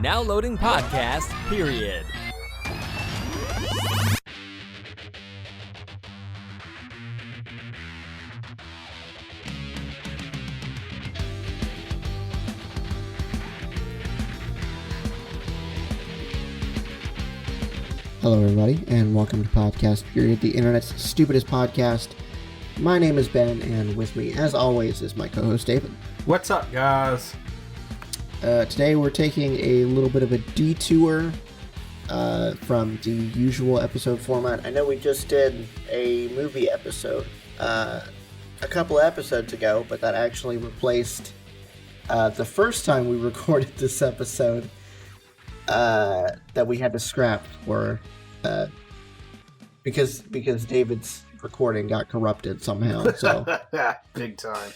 Now loading podcast, period. Hello everybody, and welcome to Podcast Period, the internet's stupidest podcast. My name is Ben, and with me, as always, is my co-host David. What's up, guys? Today we're taking a little bit of a detour from the usual episode format. I know we just did a movie episode a couple of episodes ago, but that actually replaced the first time we recorded this episode that we had to scrap because David's recording got corrupted somehow. So big time.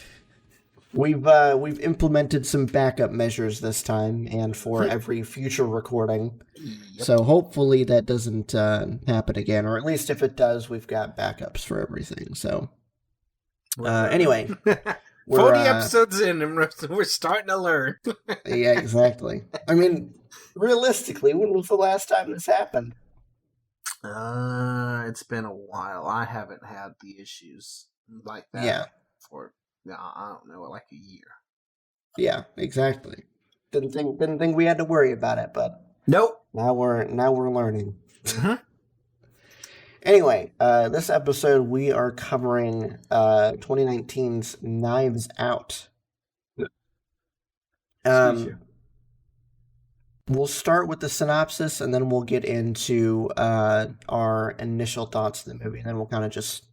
We've implemented some backup measures this time, and for every future recording. Yep. So hopefully that doesn't happen again, or at least if it does, we've got backups for everything. So anyway, 40 episodes in, and we're starting to learn. Yeah, exactly. I mean, realistically, when was the last time this happened? It's been a while. I haven't had the issues like that for, I don't know, like a year. Yeah, exactly. Didn't think we had to worry about it, but nope. Now we're learning. Mm-hmm. Anyway, this episode we are covering 2019's Knives Out. We'll start with the synopsis, and then we'll get into our initial thoughts of the movie, and then we'll kind of just,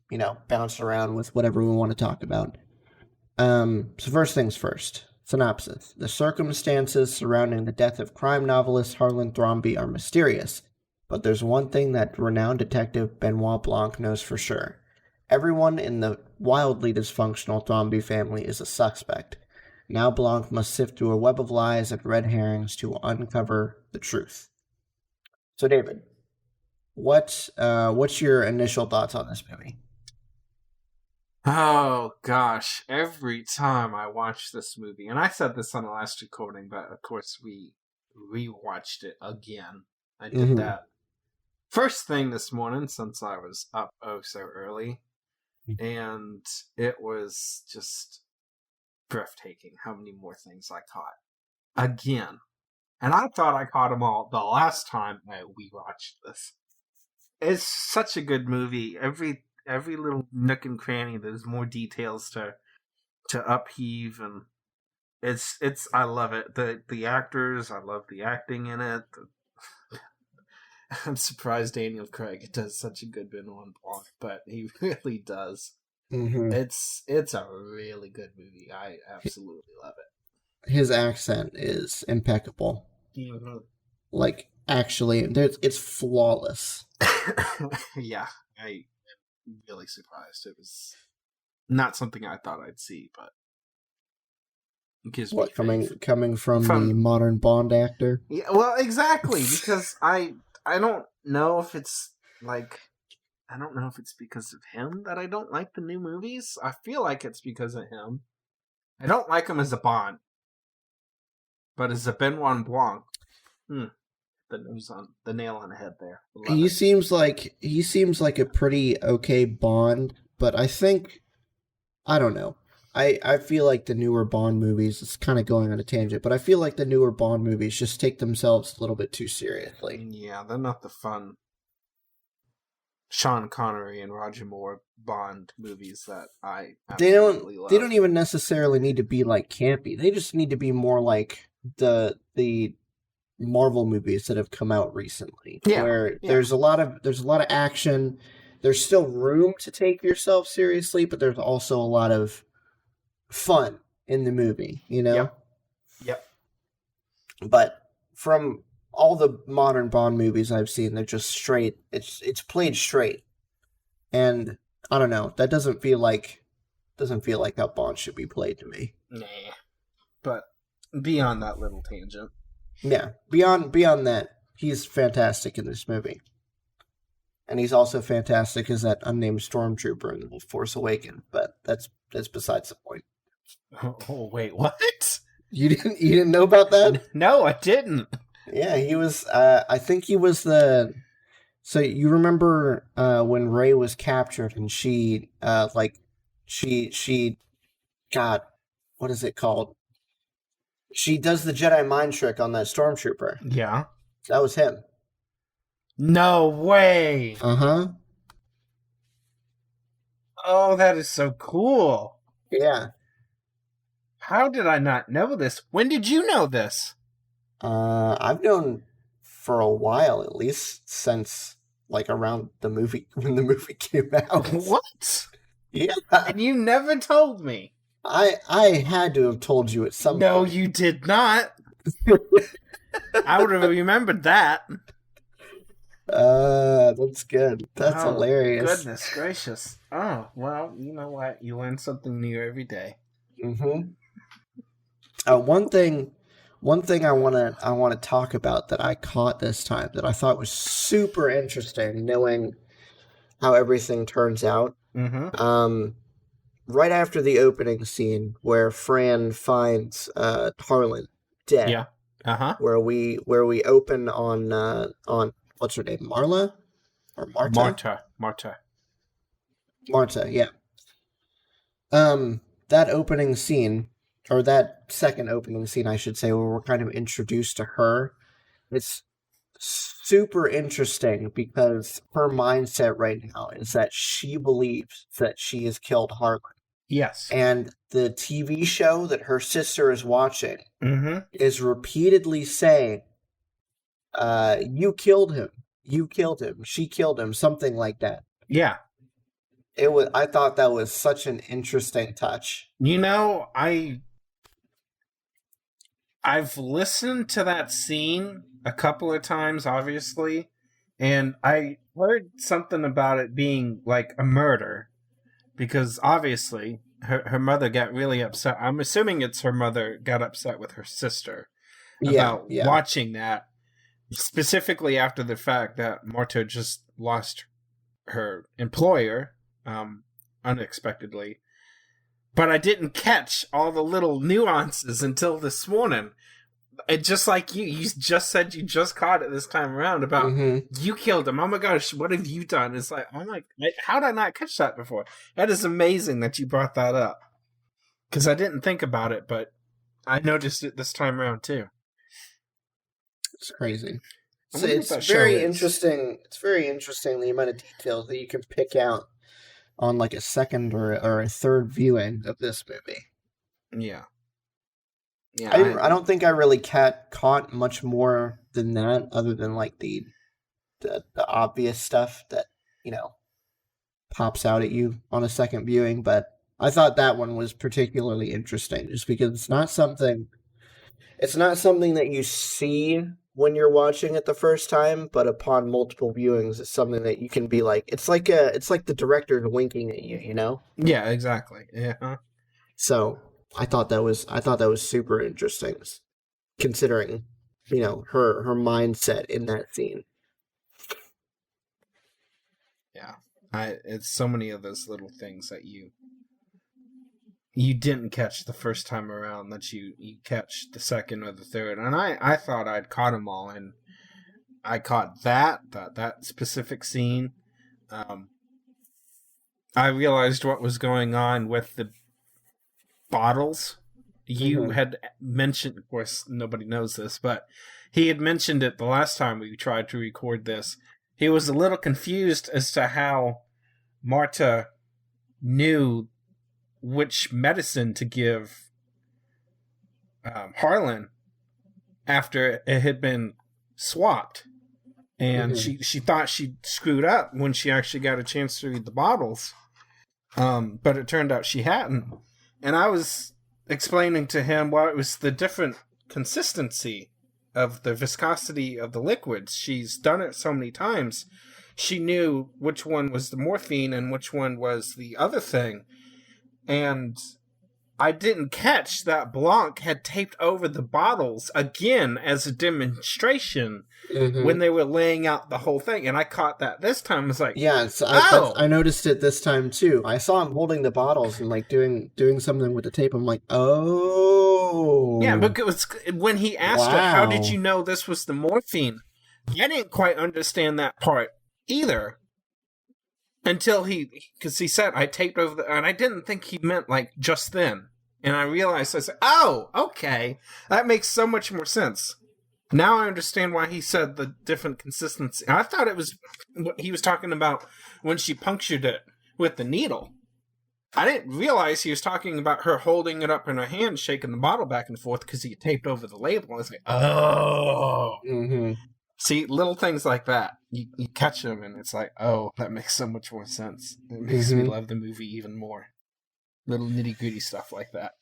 bounce around with whatever we want to talk about. So first things first, synopsis. The circumstances surrounding the death of crime novelist Harlan Thrombey are mysterious, but there's one thing that renowned detective Benoit Blanc knows for sure. Everyone in the wildly dysfunctional Thrombey family is a suspect. Now Blanc must sift through a web of lies and red herrings to uncover the truth. So David, what's your initial thoughts on this movie? Oh, gosh. Every time I watch this movie, and I said this on the last recording, but of course we rewatched it again. I did that first thing this morning since I was up so early, and it was just breathtaking how many more things I caught. Again. And I thought I caught them all the last time we watched this. It's such a good movie. Every little nook and cranny, there's more details to upheave, and it's I love it. The actors, I love the acting in it. I'm surprised Daniel Craig does such a good Benoit Blanc, but he really does. Mm-hmm. It's a really good movie. I absolutely love it. His accent is impeccable. Mm-hmm. Like, actually, it's flawless. Yeah, I'm really surprised. It was not something I thought I'd see, but it gives me faith. Coming from the modern Bond actor? Yeah, well, exactly, because I don't know if it's because of him that I don't like the new movies. I feel like it's because of him. I don't like him as a Bond, but as a Benoit Blanc, the nail on the head there. He seems like a pretty okay Bond, but I don't know. I feel like the newer Bond movies, it's kind of going on a tangent, but I feel like the newer Bond movies just take themselves a little bit too seriously. Yeah, they're not the fun Sean Connery and Roger Moore Bond movies that I absolutely love. They don't even necessarily need to be like campy. They just need to be more like the Marvel movies that have come out recently, where there's a lot of action. There's still room to take yourself seriously, but there's also a lot of fun in the movie, Yep. But from all the modern Bond movies I've seen, they're just straight. It's played straight, and I don't know. That doesn't feel like how Bond should be played to me. Nah, but beyond that little tangent. Yeah, beyond that, he's fantastic in this movie. And he's also fantastic as that unnamed stormtrooper in The Force Awakens, but that's besides the point. Oh, wait, what? You didn't know about that? No, I didn't. Yeah, he was. I think he was the. So you remember when Rey was captured and she she God, what is it called? She does the Jedi mind trick on that stormtrooper. Yeah. That was him. No way. Uh-huh. Oh, that is so cool. Yeah. How did I not know this? When did you know this? I've known for a while, at least since like around the movie when the movie came out. What? Yeah. And you never told me. I had to have told you at some point. No, you did not. I would have remembered that. That's good. That's Oh, hilarious. Goodness gracious. Oh, well, you know what? You learn something new every day. Mm-hmm. One thing I wanna talk about that I caught this time that I thought was super interesting, knowing how everything turns out. Mm-hmm. Right after the opening scene where Fran finds Harlan dead. Yeah. Uh-huh. Where we open on what's her name? Marla? Or Marta? Marta, yeah. That opening scene, or that second opening scene, I should say, where we're kind of introduced to her, it's super interesting because her mindset right now is that she believes that she has killed Harlan. Yes. And the TV show that her sister is watching Mm-hmm. is repeatedly saying, you killed him. You killed him. She killed him. Something like that. Yeah. I thought that was such an interesting touch. You know, I've listened to that scene a couple of times, obviously, and I heard something about it being like a murder. Because obviously, her mother got really upset. I'm assuming it's her mother got upset with her sister about watching that. Specifically after the fact that Marta just lost her employer unexpectedly. But I didn't catch all the little nuances until this morning. It just like you just said you just caught it this time around about you killed him. Oh my gosh, what have you done? It's like, oh my, how did I not catch that before? That is amazing that you brought that up. Because I didn't think about it, but I noticed it this time around too. It's crazy. So it's very interesting. It's very interesting the amount of details that you can pick out on like a second or a third viewing of this movie. Yeah. Yeah, I don't think I really caught much more than that, other than like the obvious stuff that, you know, pops out at you on a second viewing. But I thought that one was particularly interesting, just because it's not something that you see when you're watching it the first time, but upon multiple viewings, it's something that you can be like, it's like the director winking at you, you know? Yeah, exactly. Yeah. So I thought that was super interesting, considering, you know, her mindset in that scene. Yeah, it's so many of those little things that you didn't catch the first time around that you catch the second or the third, and I thought I'd caught them all, and I caught that specific scene. I realized what was going on with the bottles. You had mentioned, of course, nobody knows this, but he had mentioned it the last time we tried to record this. He was a little confused as to how Marta knew which medicine to give Harlan after it had been swapped. And she thought she screwed up when she actually got a chance to read the bottles. But it turned out she hadn't. And I was explaining to him, well, it was the different consistency of the viscosity of the liquids. She's done it so many times. She knew which one was the morphine and which one was the other thing. And I didn't catch that Blanc had taped over the bottles again as a demonstration when they were laying out the whole thing. And I caught that this time. I was like, yeah, I noticed it this time too. I saw him holding the bottles and like doing something with the tape. I'm like, oh. Oh. Yeah, because when he asked her, how did you know this was the morphine? I didn't quite understand that part either. Until because he said, I taped over and I didn't think he meant like just then. And I realized, I said, oh, okay. That makes so much more sense. Now I understand why he said the different consistency. I thought it was what he was talking about when she punctured it with the needle. I didn't realize he was talking about her holding it up in her hand, shaking the bottle back and forth because he taped over the label. I was like, oh. Mm-hmm. See, little things like that, you catch them and it's like, oh, that makes so much more sense. It makes me love the movie even more. Little nitty-gritty stuff like that.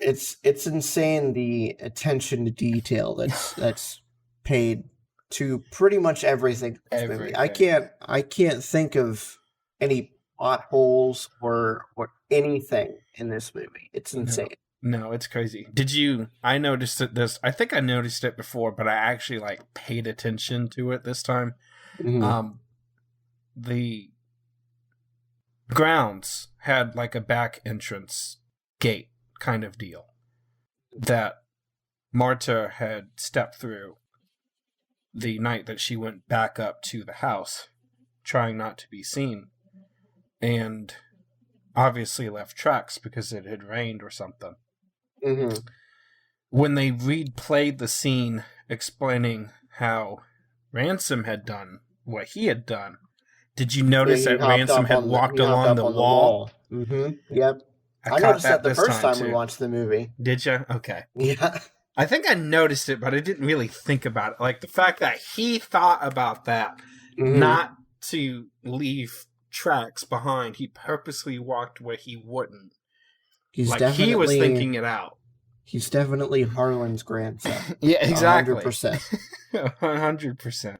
It's insane the attention to detail that's paid to pretty much everything in this movie. I can't think of any plot holes or anything in this movie. It's insane. No, it's crazy. I noticed it I think I noticed it before, but I actually paid attention to it this time. Mm-hmm. The grounds had a back entrance gate kind of deal that Marta had stepped through the night that she went back up to the house, trying not to be seen, and obviously left tracks because it had rained or something. Mm-hmm. When they replayed the scene explaining how Ransom had done what he had done, did you notice that Ransom had walked along the wall? Mm-hmm. Yep. I noticed that the first time we watched the movie. Did you? Okay. Yeah. I think I noticed it, but I didn't really think about it. The fact that he thought about that, not to leave tracks behind. He purposely walked where he wouldn't. He was thinking it out. He's definitely Harlan's grandson. Yeah, exactly. 100%. 100%.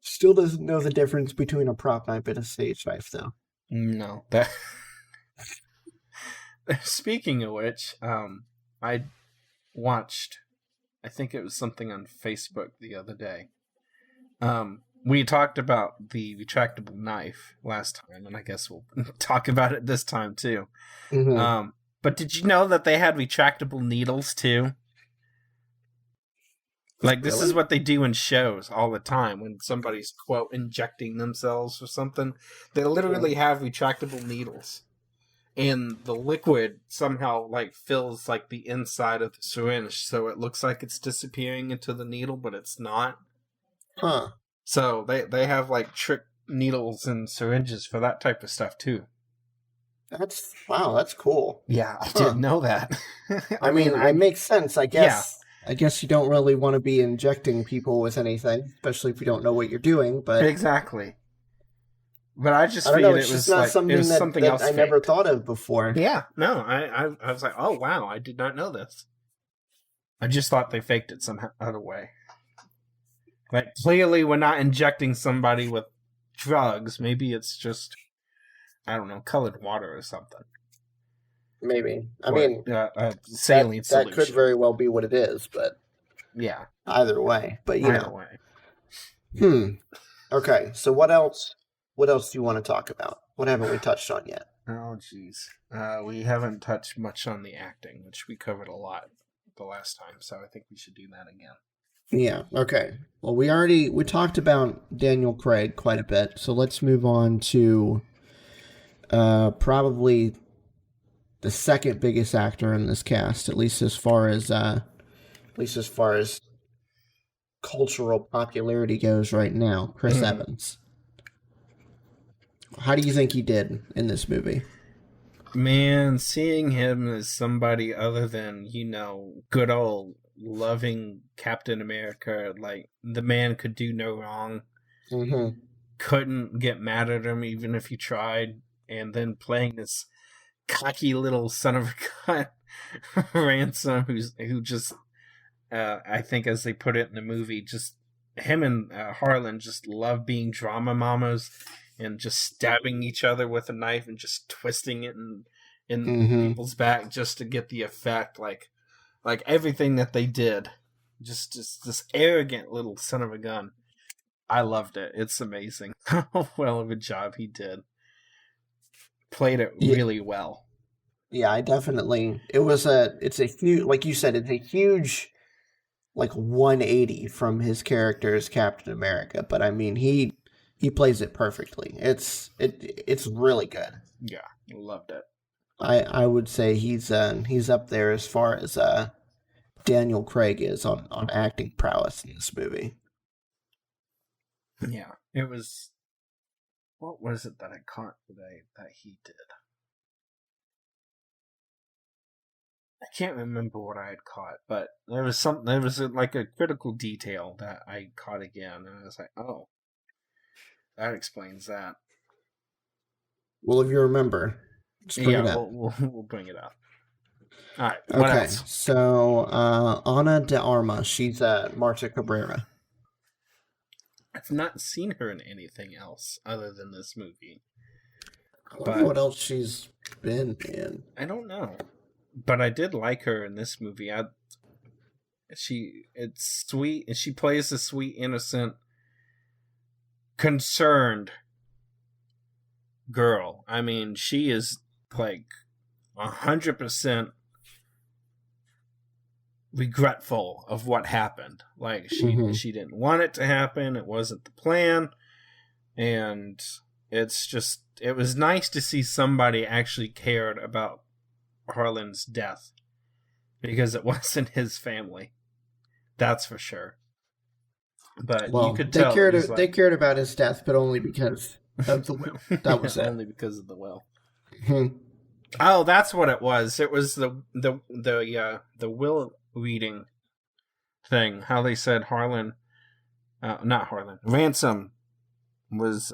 Still doesn't know the difference between a prop knife and a stage knife, though. No. Speaking of which, I watched, I think it was something on Facebook the other day. We talked about the retractable knife last time, and I guess we'll talk about it this time too. Mm-hmm. But did you know that they had retractable needles too? This is what they do in shows all the time when somebody's, quote, injecting themselves or something. They literally have retractable needles. And the liquid somehow fills the inside of the syringe, so it looks like it's disappearing into the needle, but it's not. Huh. So they have trick needles and syringes for that type of stuff too. That's cool. Yeah, I didn't know that. I mean, it makes sense, I guess. Yeah. I guess you don't really want to be injecting people with anything, especially if you don't know what you're doing. But exactly. But I just figured it was not something else. I never thought of before. Yeah, no, I was like, oh wow, I did not know this. I just thought they faked it some other way. Clearly, we're not injecting somebody with drugs. Maybe it's just, I don't know, colored water or something. Maybe. I mean, saline solution. That could very well be what it is, but yeah. Either way, but either way. Okay, so what else? What else do you want to talk about? What haven't we touched on yet? Oh, jeez. We haven't touched much on the acting, which we covered a lot the last time, so I think we should do that again. Yeah, okay. Well, we talked about Daniel Craig quite a bit, so let's move on to probably the second biggest actor in this cast, at least as far as cultural popularity goes right now, Chris Evans. How do you think he did in this movie? Man, seeing him as somebody other than, good old loving Captain America, the man could do no wrong. Mm-hmm. Couldn't get mad at him even if he tried. And then playing this cocky little son of a gun, Ransom, who just, I think as they put it in the movie, just him and Harlan just love being drama mamas and just stabbing each other with a knife and just twisting it in people's back just to get the effect. Like everything that they did, just this arrogant little son of a gun. I loved it. It's amazing how well of a job he did. Played it really well. Yeah, I definitely. It's a huge, like you said, it's a huge, like 180 from his character as Captain America. But I mean, he plays it perfectly. It's really good. Yeah, loved it. I would say he's up there as far as Daniel Craig is on acting prowess in this movie. Yeah, it was. What was it that I caught today that he did? I can't remember what I had caught, but there was something. There was like a critical detail that I caught again, and I was like, "Oh, that explains that." Well, if you remember, just bring it up. We'll bring it up. All right. What Okay, else? so Ana de Armas, she's Marta Cabrera. I've not seen her in anything else other than this movie. I don't know what else she's been in. I don't know, but I did like her in this movie. It's sweet, and she plays a sweet, innocent, concerned girl. I mean, she is like 100% regretful of what happened. Like she didn't want it to happen. It wasn't the plan, and it was nice to see somebody actually cared about Harlan's death, because it wasn't his family. That's for sure. But you could tell they cared about his death, but only because of the will. That was it. Only because of the will. Oh, that's what it was. It was the will reading thing. How they said Ransom was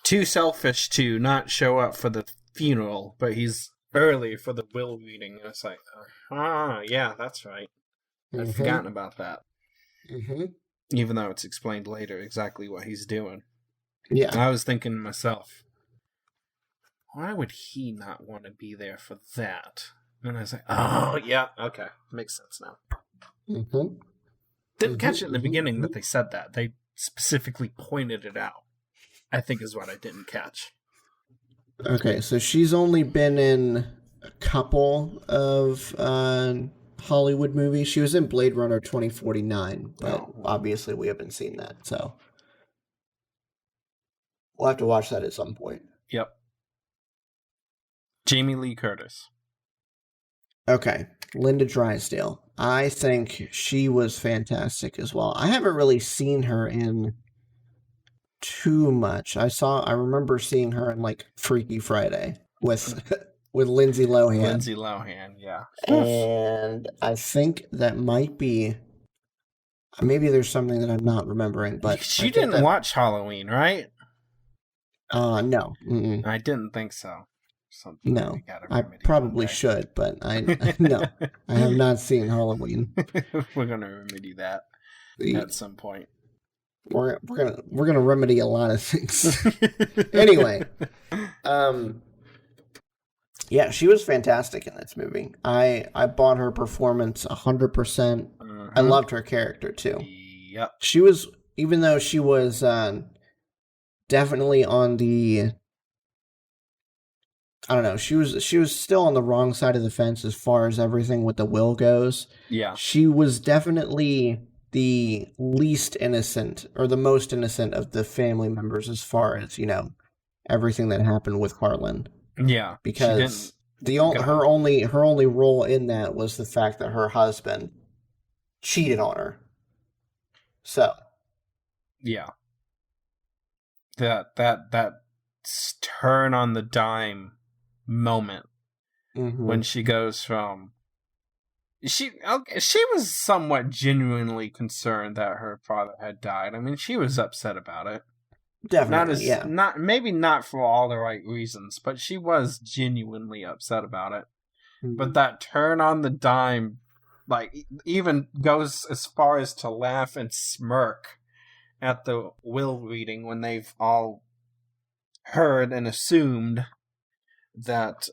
too selfish to not show up for the funeral, but he's early for the will reading. And it's like, yeah, that's right. I'd forgotten about that. Even though it's explained later exactly what he's doing. Yeah. I was thinking to myself, why would he not want to be there for that? And I was like, oh, yeah, okay. Makes sense now. Didn't catch it in the beginning that they said that. They specifically pointed it out, I think is what I didn't catch. Okay, so she's only been in a couple of Hollywood movies. She was in Blade Runner 2049, but obviously we haven't seen that, so we'll have to watch that at some point. Yep. Jamie Lee Curtis. Okay, Linda Drysdale. I think she was fantastic as well. I haven't really seen her in too much. I remember seeing her in like Freaky Friday with Lindsay Lohan. Lindsay Lohan, yeah. And I think that might be, maybe there's something that I'm not remembering, but she didn't watch Halloween, right? No. I didn't think so. No, I probably should, but no, I have not seen Halloween. We're gonna remedy that at some point. We're gonna remedy a lot of things. Anyway, yeah, she was fantastic in this movie. I bought her performance 100%. I loved her character too. Yep. She was, even though she was definitely on the, I don't know, she was still on the wrong side of the fence as far as everything with the will goes. Yeah. She was definitely the least innocent, or the most innocent of the family members as far as, everything that happened with Harlan. Yeah. Because her only role in that was the fact that her husband cheated on her. So. Yeah. That turn on the dime moment when she goes from she was somewhat genuinely concerned that her father had died. I mean, she was upset about it. Definitely, Maybe not for all the right reasons, but she was genuinely upset about it. But that turn on the dime, like, even goes as far as to laugh and smirk at the will reading when they've all heard and assumed that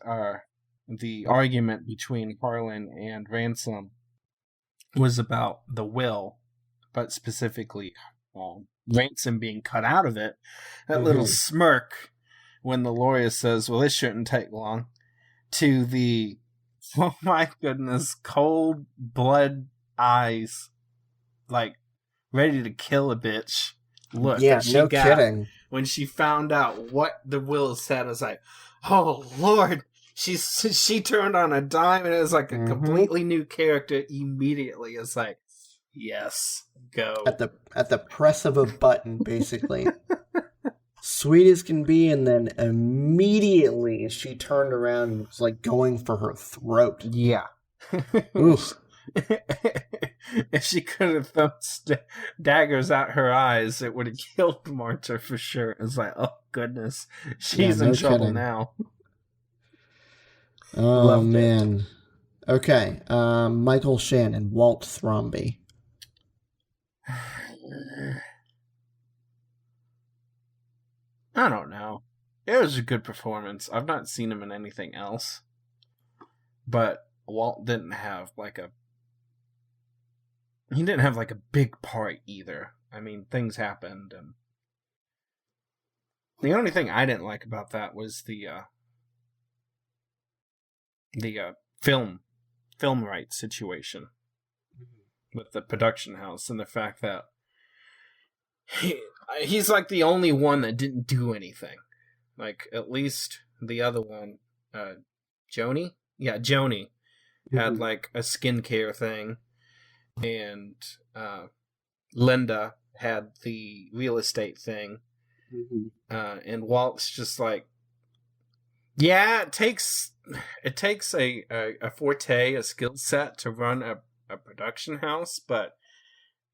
the argument between Harlan and Ransom was about the will, but specifically Ransom being cut out of it. That little smirk when the lawyer says, well, this shouldn't take long, to the, oh my goodness, cold blood eyes, like, ready to kill a bitch. Look, yeah, she no got kidding. when she found out what the will said. I was like, oh, Lord. She turned on a dime, and it was like a completely new character immediately. It's like, yes, go. At the press of a button, basically. Sweet as can be, and then immediately she turned around and was like going for her throat. Yeah. Oof. If she could have thrown daggers at her eyes, it would have killed Marta for sure. It's like, oh goodness, she's in trouble kidding. now. Oh, Loved man. It. Okay. Michael Shannon, Walt Thromby. I don't know. It was a good performance. I've not seen him in anything else. But Walt didn't have he didn't have like a big part either. I mean, things happened, and the only thing I didn't like about that was the film rights situation with the production house, and the fact that he's like the only one that didn't do anything. Like, at least the other one, Joni? Yeah, Joni had like a skincare thing, and Linda had the real estate thing, and Walt's just like, yeah, it takes a forte, a skill set to run a production house, but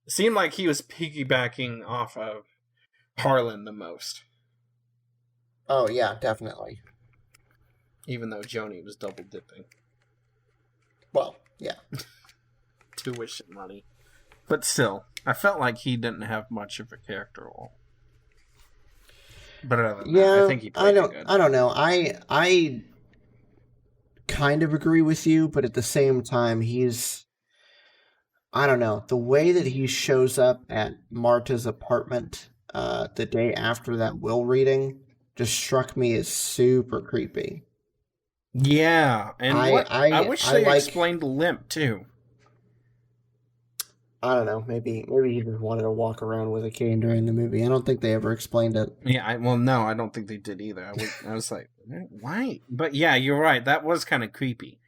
it seemed like he was piggybacking off of Harlan the most. Oh, yeah, definitely. Even though Joni was double dipping. Well, yeah. Tuition money. But still, I felt like he didn't have much of a character role. But other than that, I think he played good. I don't know. I kind of agree with you, but at the same time, I don't know. The way that he shows up at Marta's apartment the day after that will reading just struck me as super creepy. Yeah, and I wish they explained the limp too. I don't know. Maybe he just wanted to walk around with a cane during the movie. I don't think they ever explained it. Yeah, no, I don't think they did either. I was like, why? But yeah, you're right. That was kind of creepy.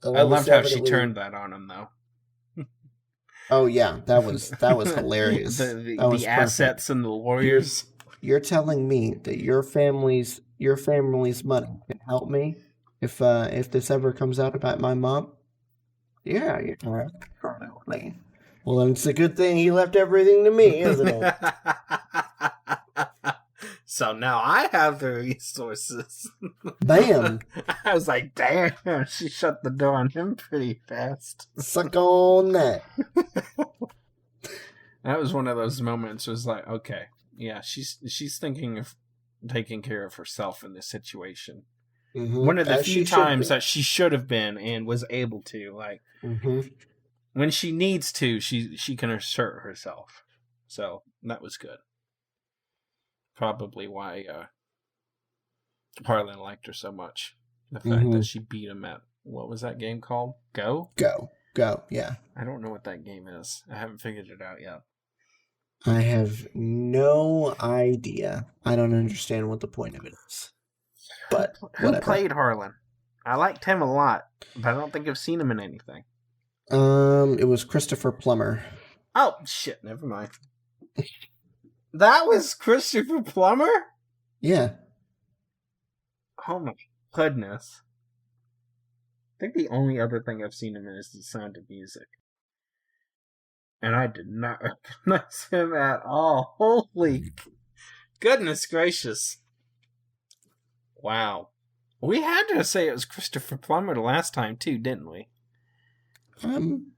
I loved how she turned that on him, though. Oh yeah, that was hilarious. the assets and the lawyers. You're telling me that your family's money can help me if this ever comes out about my mom? Yeah, you're right. Well, then it's a good thing he left everything to me, isn't it? So now I have the resources. Bam! I was like, damn, she shut the door on him pretty fast. Suck on that. That was one of those moments. It was like, okay, yeah, she's thinking of taking care of herself in this situation. Mm-hmm. One of the few times that she should have been and was able to, like, when she needs to, she can assert herself. So that was good. Probably why Harlan liked her so much. The fact that she beat him at, what was that game called? Go, yeah. I don't know what that game is. I haven't figured it out yet. I have no idea. I don't understand what the point of it is. But who played Harlan? I liked him a lot, but I don't think I've seen him in anything. It was Christopher Plummer. Oh shit! Never mind. That was Christopher Plummer? Yeah. Oh my goodness! I think the only other thing I've seen him in is The Sound of Music, and I did not recognize him at all. Holy goodness gracious! Wow. We had to say it was Christopher Plummer the last time, too, didn't we?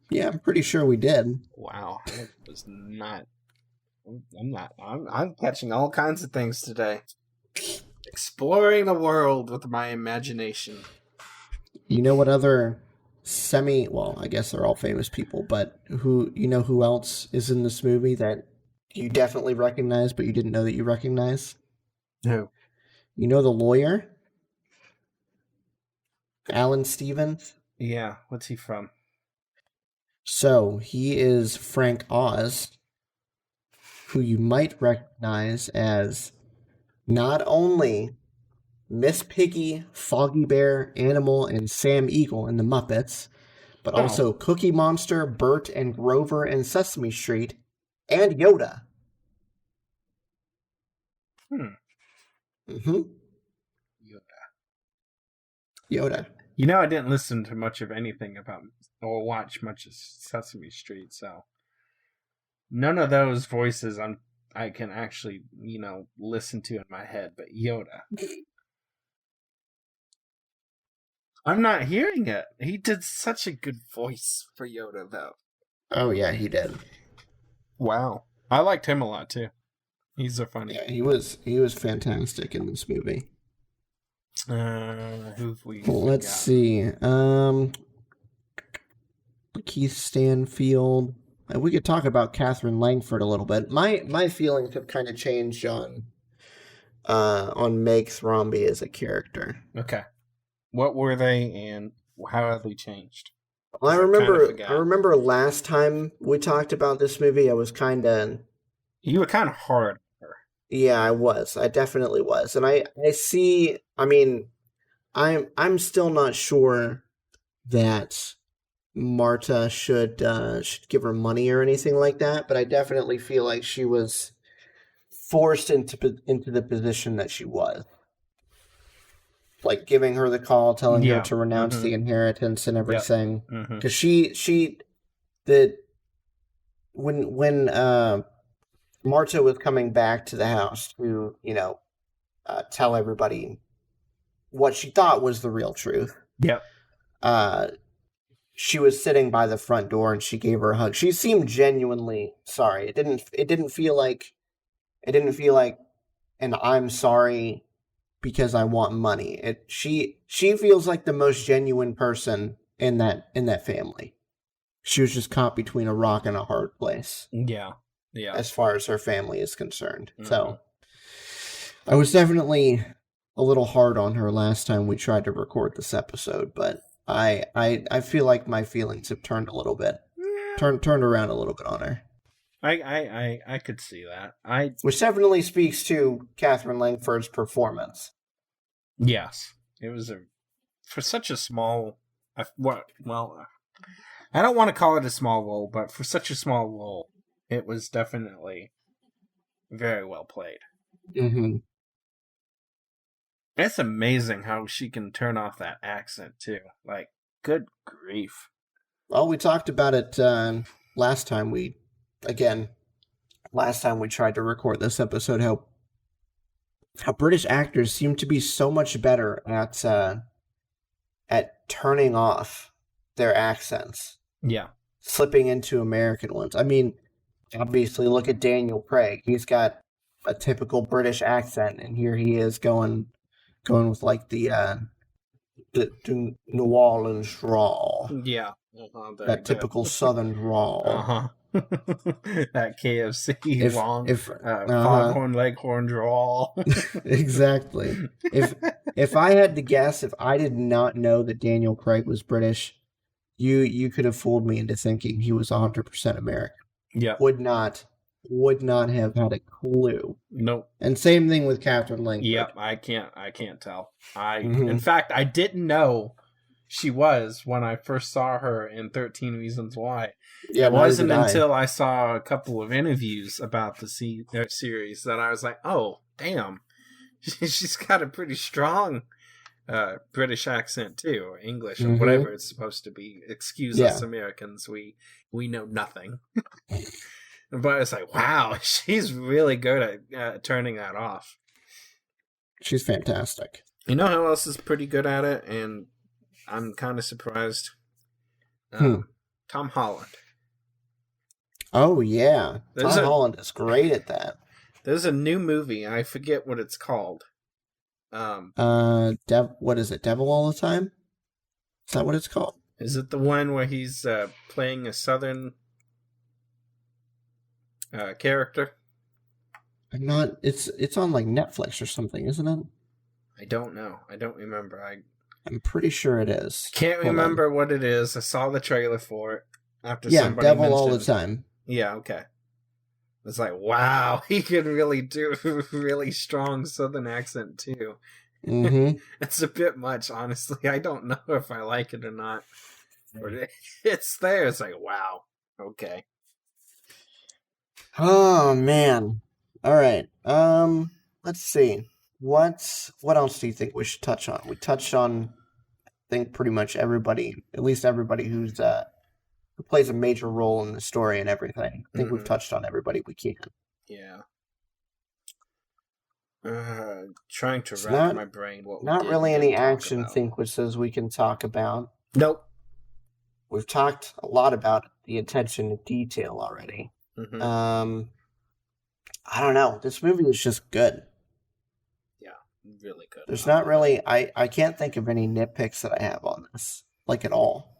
Yeah, I'm pretty sure we did. Wow. I was not... I'm catching all kinds of things today. Exploring the world with my imagination. You know what other well, I guess they're all famous people, but who else is in this movie that you definitely recognize, but you didn't know that you recognize? Who? You know the lawyer? Alan Stevens? Yeah, what's he from? So, he is Frank Oz, who you might recognize as not only Miss Piggy, Foggy Bear, Animal, and Sam Eagle in the Muppets, but also Cookie Monster, Bert and Grover in Sesame Street, and Yoda. Mm-hmm. Yoda. You know, I didn't listen to much of anything about or watch much of Sesame Street, so none of those voices I can actually, listen to in my head, but Yoda. I'm not hearing it. He did such a good voice for Yoda, though. Oh, yeah, he did. Wow. I liked him a lot, too. He's so funny. Yeah, he was fantastic in this movie. Who've we Let's got? see. Keith Stanfield. We could talk about Catherine Langford a little bit. My feelings have kind of changed on Meg Thrombey as a character. Okay. What were they and how have they changed? Well, I remember last time we talked about this movie, I was kind of... You were kind of hard on her. Yeah, I was. I definitely was. And I see... I mean, I'm still not sure that Marta should give her money or anything like that, but I definitely feel like she was forced into the position that she was. Like giving her the call, telling her to renounce the inheritance and everything. Because when Marta was coming back to the house to, tell everybody what she thought was the real truth. Yep. She was sitting by the front door and she gave her a hug. She seemed genuinely sorry. It didn't feel like an I'm sorry because I want money. She feels like the most genuine person in that family. She was just caught between a rock and a hard place. Yeah. As far as her family is concerned. Mm-hmm. So I was definitely a little hard on her last time we tried to record this episode, but I feel like my feelings have turned a little bit, turned around a little bit on her. I could see that. Which definitely speaks to Catherine Langford's performance. Yes, it was for such a small. I don't want to call it a small role, but for such a small role, it was definitely very well played. Mm-hmm. It's amazing how she can turn off that accent too. Like, good grief. Well, we talked about it last time we tried to record this episode, how British actors seem to be so much better at turning off their accents. Yeah. Slipping into American ones. I mean, obviously look at Daniel Craig. He's got a typical British accent, and here he is going with like the New Orleans drawl. Yeah. That typical Southern drawl. That KFC foghorn leghorn drawl. Exactly. If I had to guess, if I did not know that Daniel Craig was British, you could have fooled me into thinking he was 100% American. Yeah. Would not have had a clue. Nope. And same thing with Catherine Langford. Yep, I can't tell. In fact, I didn't know she was when I first saw her in 13 Reasons Why. Yeah, it wasn't until I saw a couple of interviews about the series that I was like, oh, damn. She's got a pretty strong British accent too, or English, or whatever it's supposed to be. Excuse us Americans, we know nothing. But it's like, wow, she's really good at turning that off. She's fantastic. You know who else is pretty good at it? And I'm kind of surprised. Tom Holland. Oh, yeah. Tom Holland is great at that. There's a new movie. I forget what it's called. What is it? Devil All the Time? Is that what it's called? Is it the one where he's playing a Southern character? It's on like Netflix or something, isn't it? I don't know. I don't remember. I'm pretty sure it is. Can't Hold on. remember what it is. I saw the trailer for it after Yeah, somebody devil mentioned all the time. Yeah, okay. It's like, wow, he can really do a really strong Southern accent, too. Mm-hmm. It's a bit much, honestly. I don't know if I like it or not. But it's there. It's like, wow. Okay. Oh, man. All right. Let's see. What else do you think we should touch on? We touched on, I think, pretty much everybody, at least everybody who plays a major role in the story and everything. I think we've touched on everybody we can. Yeah. Trying to wrap my brain what we not did really any action about. sequences we can talk about. Nope. We've talked a lot about the attention to detail already. Mm-hmm. I don't know. This movie is just good. Yeah, really good. There's not really... I can't think of any nitpicks that I have on this. Like, at all.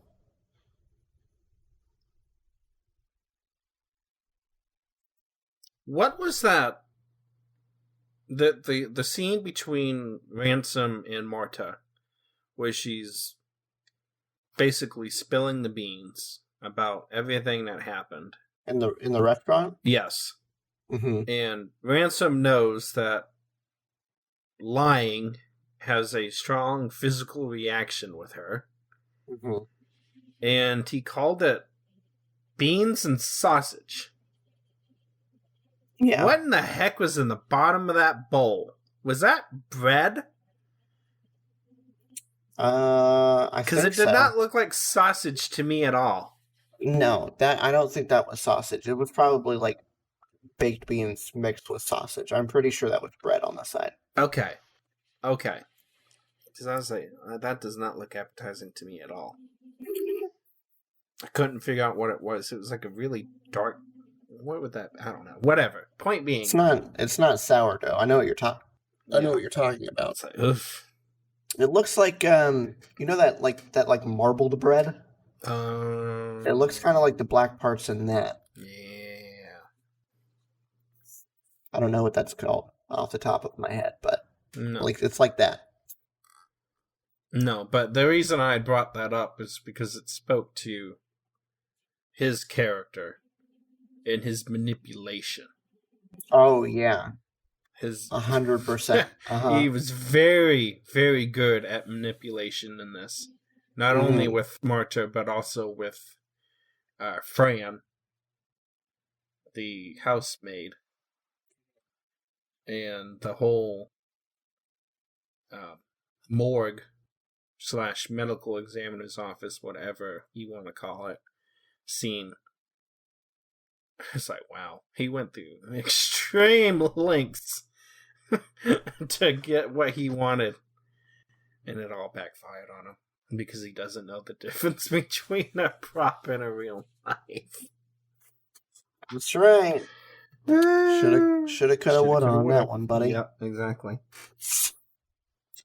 What was that? The scene between Ransom and Marta, where she's basically spilling the beans about everything that happened. In the restaurant? Yes. Mm-hmm. And Ransom knows that lying has a strong physical reaction with her. Mm-hmm. And he called it beans and sausage. Yeah. What in the heck was in the bottom of that bowl? Was that bread? Because it did not look like sausage to me at all. No, I don't think that was sausage. It was probably like baked beans mixed with sausage. I'm pretty sure that was bread on the side. Okay. Because I was like, that does not look appetizing to me at all. I couldn't figure out what it was. It was like a really dark... What would that... I don't know. Whatever. Point being... It's not sourdough. I know what you're talking... I know what you're talking about. It's like, oof. It looks like you know that marbled bread? It looks kind of like the black parts in that. Yeah. I don't know what that's called off the top of my head, but No. it's like that. No, but the reason I brought that up is because it spoke to his character and his manipulation. Oh yeah. His 100%. He was very, very good at manipulation in this. Not only with Marta, but also with Fran, the housemaid, and the whole morgue / medical examiner's office, whatever you want to call it, scene. It's like, wow, he went through extreme lengths to get what he wanted, and it all backfired on him because he doesn't know the difference between a prop and a real knife. That's right. Shoulda, coulda, woulda on that one, buddy. Yep, exactly.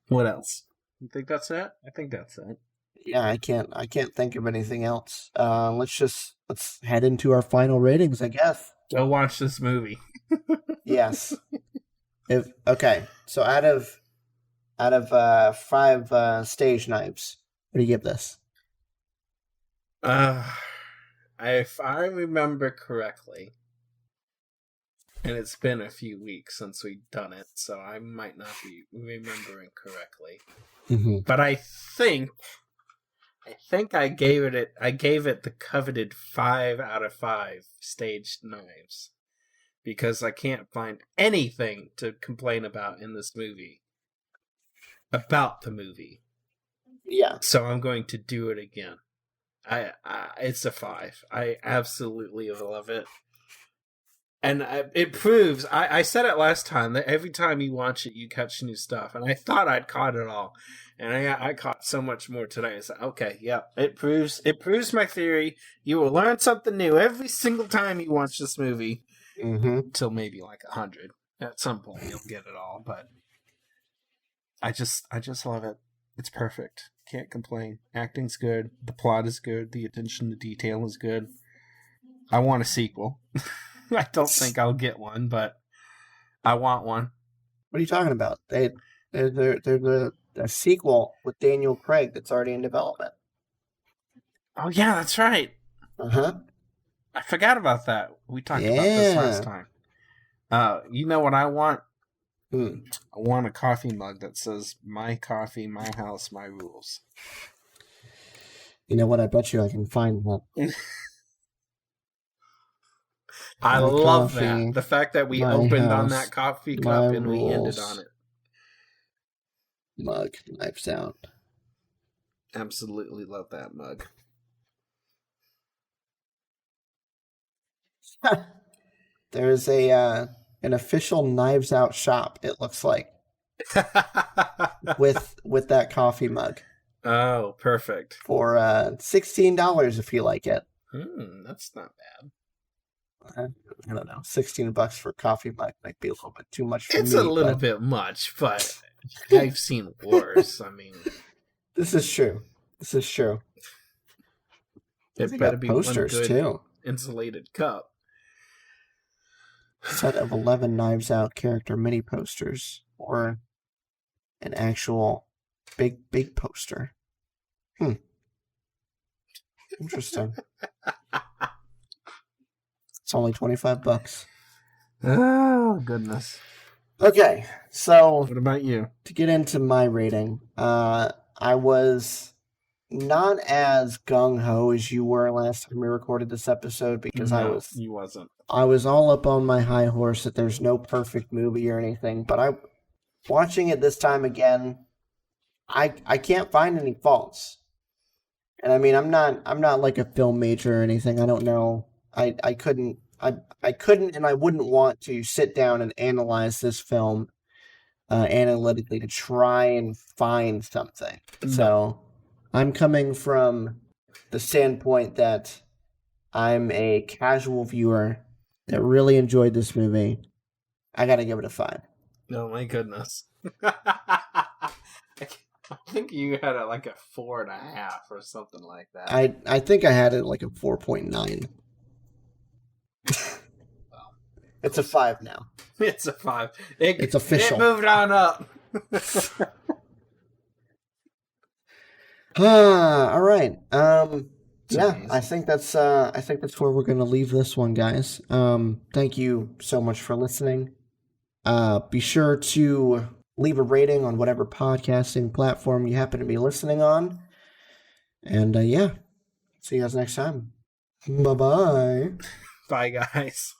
What else? You think that's it? I think that's it. Yeah, I can't think of anything else. Let's head into our final ratings, I guess. Go watch this movie. Yes. So out of 5 stage knives, what do you give this? If I remember correctly, and it's been a few weeks since we've done it, so I might not be remembering correctly. Mm-hmm. But I think I gave it the coveted 5 out of 5 staged knives, because I can't find anything to complain about in this movie about the movie. Yeah. So I'm going to do it again. It's a 5. I absolutely love it. And it proves, I said it last time, that every time you watch it, you catch new stuff. And I thought I'd caught it all. And I caught so much more today. I said, okay, yeah, it proves my theory. You will learn something new every single time you watch this movie. Mm-hmm. Till maybe like 100. At some point, you'll get it all. But I just love it. It's perfect. Can't complain. Acting's good. The plot is good. The attention to detail is good. I want a sequel. I don't think I'll get one, but I want one. What are you talking about? They There's a sequel with Daniel Craig that's already in development. Oh, yeah, that's right. Uh-huh. I forgot about that. We talked about this last time. You know what I want? I want a coffee mug that says, "My coffee, my house, my rules." You know what? I bet you I can find one. I love that. The fact that we opened on that coffee cup and we ended on it. Mug, Knives Out. Absolutely love that mug. There's an official Knives Out shop, it looks like. with that coffee mug. Oh, perfect. For $16 if you like it. That's not bad. I don't know. $16 for a coffee mug might be a little bit too much for me. It's a little bit much, but I've seen worse. I mean, this is true. It better be posters one good too. Insulated cup. Set of 11 Knives Out character mini posters, or an actual big poster. Interesting. It's only $25. Oh, goodness. Okay, so what about you? To get into my rating, I was not as gung-ho as you were last time we recorded this episode, because you wasn't. I was all up on my high horse that there's no perfect movie or anything, but watching it this time again, I can't find any faults. And I mean, I'm not like a film major or anything. I don't know. I couldn't and I wouldn't want to sit down and analyze this film analytically to try and find something. No. So I'm coming from the standpoint that I'm a casual viewer that really enjoyed this movie. I gotta give it a 5. Oh my goodness. I think you had it like a 4.5 or something like that. I think I had it like a 4.9. Well, it's a 5 now. It's a 5. It's official. It moved on up. All right. Yeah, I think that's where we're gonna leave this one, guys. Thank you so much for listening. Be sure to leave a rating on whatever podcasting platform you happen to be listening on. And yeah, see you guys next time. Bye-bye. Bye, guys.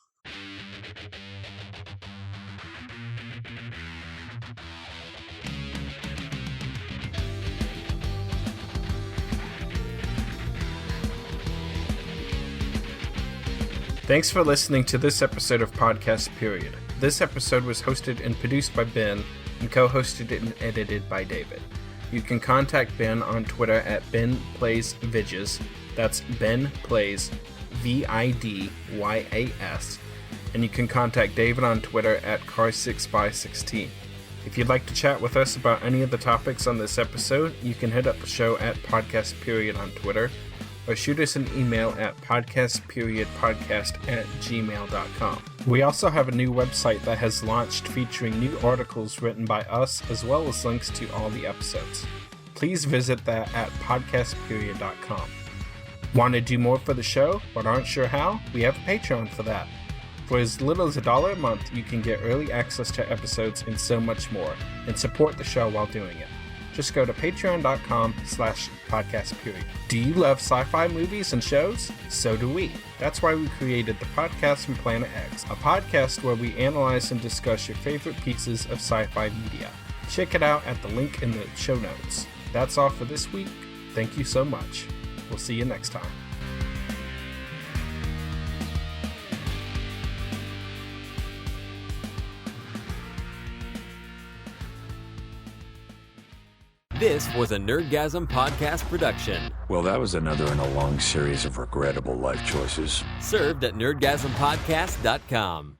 Thanks for listening to this episode of Podcast Period. This episode was hosted and produced by Ben and co-hosted and edited by David. You can contact Ben on Twitter at BenPlaysVidges. That's Ben Plays VIDYAS. And you can contact David on Twitter at Car6by16. If you'd like to chat with us about any of the topics on this episode, you can hit up the show at Podcast Period on Twitter, or shoot us an email at podcastperiodpodcast@gmail.com. We also have a new website that has launched featuring new articles written by us, as well as links to all the episodes. Please visit that at podcastperiod.com. Want to do more for the show, but aren't sure how? We have a Patreon for that. For as little as $1 a month, you can get early access to episodes and so much more, and support the show while doing it. Just go to patreon.com/podcastperiod. Do you love sci-fi movies and shows? So do we. That's why we created the podcast from Planet X, a podcast where we analyze and discuss your favorite pieces of sci-fi media. Check it out at the link in the show notes. That's all for this week. Thank you so much. We'll see you next time. This was a Nerdgasm podcast production. Well, that was another in a long series of regrettable life choices. Served at nerdgasmpodcast.com.